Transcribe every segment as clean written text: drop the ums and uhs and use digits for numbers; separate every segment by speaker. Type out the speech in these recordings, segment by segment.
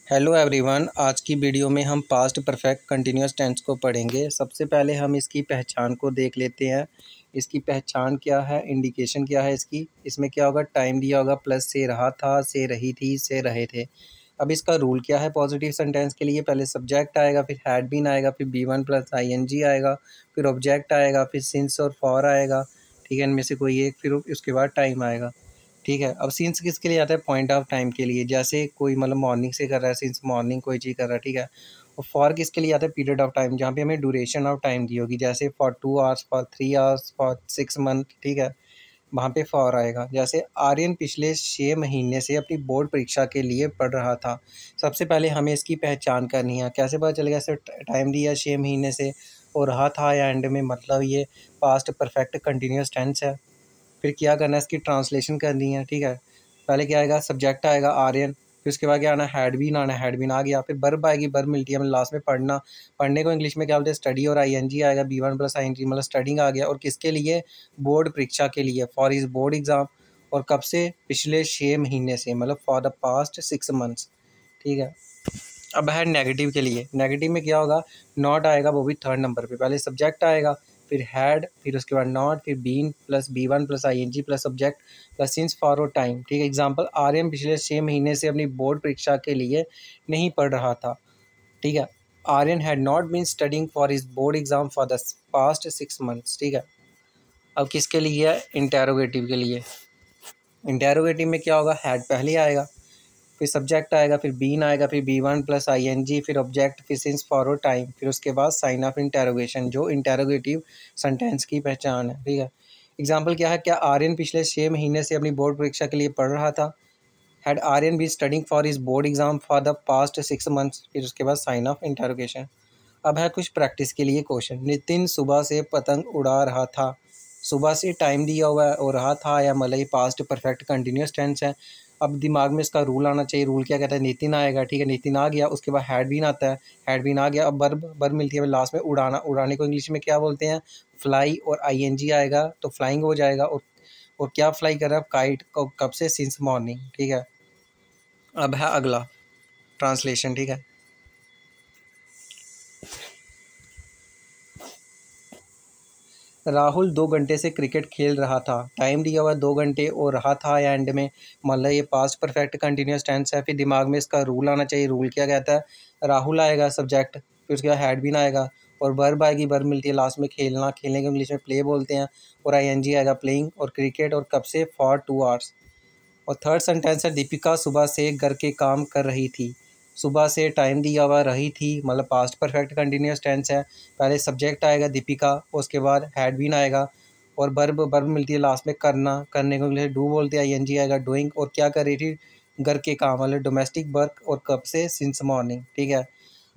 Speaker 1: Hello everyone, आज की video में हम पास्ट परफेक्ट कंटिन्यूअस टेंस को पढ़ेंगे। सबसे पहले हम इसकी पहचान को देख लेते हैं। इसकी पहचान क्या है, इंडिकेशन क्या है इसकी। इसमें क्या होगा, टाइम दिया होगा, प्लस से रहा था, से रही थी, से रहे थे। अब इसका रूल क्या है पॉजिटिव सेंटेंस के लिए, पहले सब्जेक्ट आएगा, फिर हैड बीन आएगा, फिर बी1 प्लस ING आएगा, फिर ऑब्जेक्ट आएगा, फिर सिंस और फॉर आएगा। ठीक है, इनमें से कोई एक, फिर उसके बाद टाइम आएगा। ठीक है, अब सिंस किसके लिए आता है, पॉइंट ऑफ टाइम के लिए, जैसे कोई मतलब मॉर्निंग से कर रहा है, सिंस मॉर्निंग कोई चीज़ कर रहा है। ठीक है, और फॉर किसके लिए आता है, पीरियड ऑफ टाइम, जहाँ पे हमें ड्यूरेशन ऑफ टाइम दी होगी, जैसे for 2 hours, for 3 hours, for 6 month. ठीक है, वहाँ पे फॉर आएगा। जैसे आर्यन पिछले 6 महीने से अपनी बोर्ड परीक्षा के लिए पढ़ रहा था। सबसे पहले हमें इसकी पहचान करनी है। कैसे पता चलेगा, ऐसे टाइम दिया 6 महीने से और रहा था या एंड में, मतलब ये पास्ट परफेक्ट कंटिन्यूस टेंस है। फिर क्या करना है, इसकी ट्रांसलेशन करनी है। ठीक है, पहले क्या आएगा, सब्जेक्ट आएगा आर्यन, फिर उसके बाद क्या आना, हैड बीन आना, हैड बीन आ गया। फिर वर्ब आएगी, वर्ब मिलती है मतलब लास्ट में पढ़ना। पढ़ने को इंग्लिश में क्या बोलते हैं, स्टडी, और ING आएगा, B1 प्लस ING मतलब स्टडिंग आ गया। और किसके लिए, बोर्ड परीक्षा के लिए, फॉर इज बोर्ड एग्ज़ाम। और कब से, पिछले 6 महीने से, मतलब फॉर द पास्ट 6 मंथ्स। ठीक है, अब है नेगेटिव के लिए। नेगेटिव में क्या होगा, नॉट आएगा, वो भी थर्ड नंबर पे। पहले सब्जेक्ट आएगा, फिर हैड, फिर उसके बाद नॉट, फिर been plus B1 plus ING plus subject plus since for और टाइम। ठीक है, एग्जांपल, आर्यन पिछले 6 महीने से अपनी बोर्ड परीक्षा के लिए नहीं पढ़ रहा था। ठीक है, Aryan had not been studying for his board exam for the past 6 months. ठीक है, अब किसके लिए है, इंटेरोगेटिव के लिए। इंटेरोगेटिव में क्या होगा, हैड पहले आएगा, फिर सब्जेक्ट आएगा, फिर बीन आएगा, फिर B1 प्लस ING, फिर ऑब्जेक्ट, फिर सिंस फॉरवर्ड टाइम, फिर उसके बाद साइन ऑफ इंटेरोगेशन, जो इंटेरोगेटिव सेंटेंस की पहचान है। ठीक है, एग्जांपल क्या है, क्या आर्यन पिछले 6 महीने से अपनी बोर्ड परीक्षा के लिए पढ़ रहा था। Had Aryan be studying for his board exam for the past 6 months, फिर उसके बाद साइन ऑफ इंटेरोगेशन। अब है कुछ प्रैक्टिस के लिए क्वेश्चन। नितिन सुबह से पतंग उड़ा रहा था। सुबह से टाइम दिया हुआ है और रहा था या मतलब ये पास्ट परफेक्ट कंटिन्यूस टेंस है। अब दिमाग में इसका रूल आना चाहिए। रूल क्या कहता है, नितिन आएगा। ठीक है, नितिन आ गया, उसके बाद हैड बीन आता है, हैड बीन आ गया। अब वर्ब मिलती है लास्ट में, उड़ाना। उड़ाने को इंग्लिश में क्या बोलते हैं, फ्लाई, और ING आएगा तो फ्लाइंग हो जाएगा। और क्या फ्लाई कर रहा है, काइट। कब से, सिंस मॉर्निंग। ठीक है, अब है अगला ट्रांसलेशन। ठीक है, राहुल 2 घंटे से क्रिकेट खेल रहा था। टाइम दिया हुआ 2 घंटे और रहा था या एंड में, मतलब ये पास्ट परफेक्ट कंटिन्यूस टेंस है। फिर दिमाग में इसका रूल आना चाहिए। रूल क्या कहता है, राहुल आएगा सब्जेक्ट, फिर उसके बाद हैड बीन आएगा, और वर्ब आएगी, वर्ब मिलती है लास्ट में, खेलना। खेलने को इंग्लिश में प्ले बोलते हैं, और ING आएगा, प्लेइंग। और क्रिकेट, और कब से, फॉर 2 आवर्स। और थर्ड सेंटेंस है, दीपिका सुबह से घर के काम कर रही थी। सुबह से टाइम दिया हुआ, रही थी मतलब पास्ट परफेक्ट कंटिन्यूस टेंस है। पहले सब्जेक्ट आएगा दीपिका, उसके बाद हैड बीन आएगा, और वर्ब मिलती है लास्ट में, करना। करने को इंग्लिश डू बोलते हैं, ING आएगा, डूइंग। और क्या कर रही थी, घर के काम, मतलब डोमेस्टिक वर्क। और कब से, सिंस मॉर्निंग। ठीक है,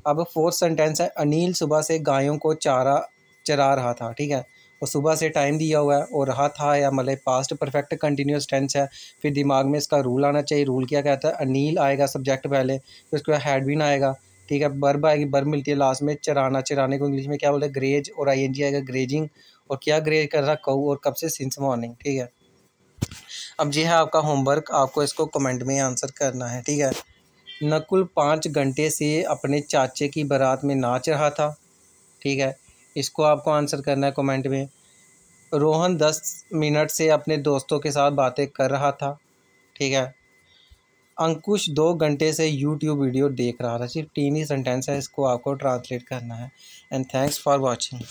Speaker 1: अब फोर्थ सेंटेंस है, अनिल सुबह से गायों को चारा चरा रहा था। ठीक है, और सुबह से टाइम दिया हुआ है और रहा था या मतलब पास्ट परफेक्ट कंटिन्यूस टेंस है। फिर दिमाग में इसका रूल आना चाहिए। रूल क्या कहता है, अनिल आएगा सब्जेक्ट पहले, फिर उसके बाद हैड बीन आएगा। ठीक है, वर्ब आएगी, वर्ब मिलती है लास्ट में, चराना। चराने को इंग्लिश में क्या बोलते हैं, ग्रेज, और ING आएगा, ग्रेजिंग। और क्या ग्रेज कर रहा, कऊ, और कब से, सिंस मॉर्निंग। ठीक है, अब जी है आपका होमवर्क, आपको इसको कमेंट में आंसर करना है। ठीक है, नकुल 5 घंटे से अपने चाचे की बारात में नाच रहा था। ठीक है, इसको आपको आंसर करना है कमेंट में। रोहन 10 मिनट से अपने दोस्तों के साथ बातें कर रहा था। ठीक है, अंकुश 2 घंटे से YouTube वीडियो देख रहा था। सिर्फ 3 ही सेंटेंस है, इसको आपको ट्रांसलेट करना है। And thanks for watching.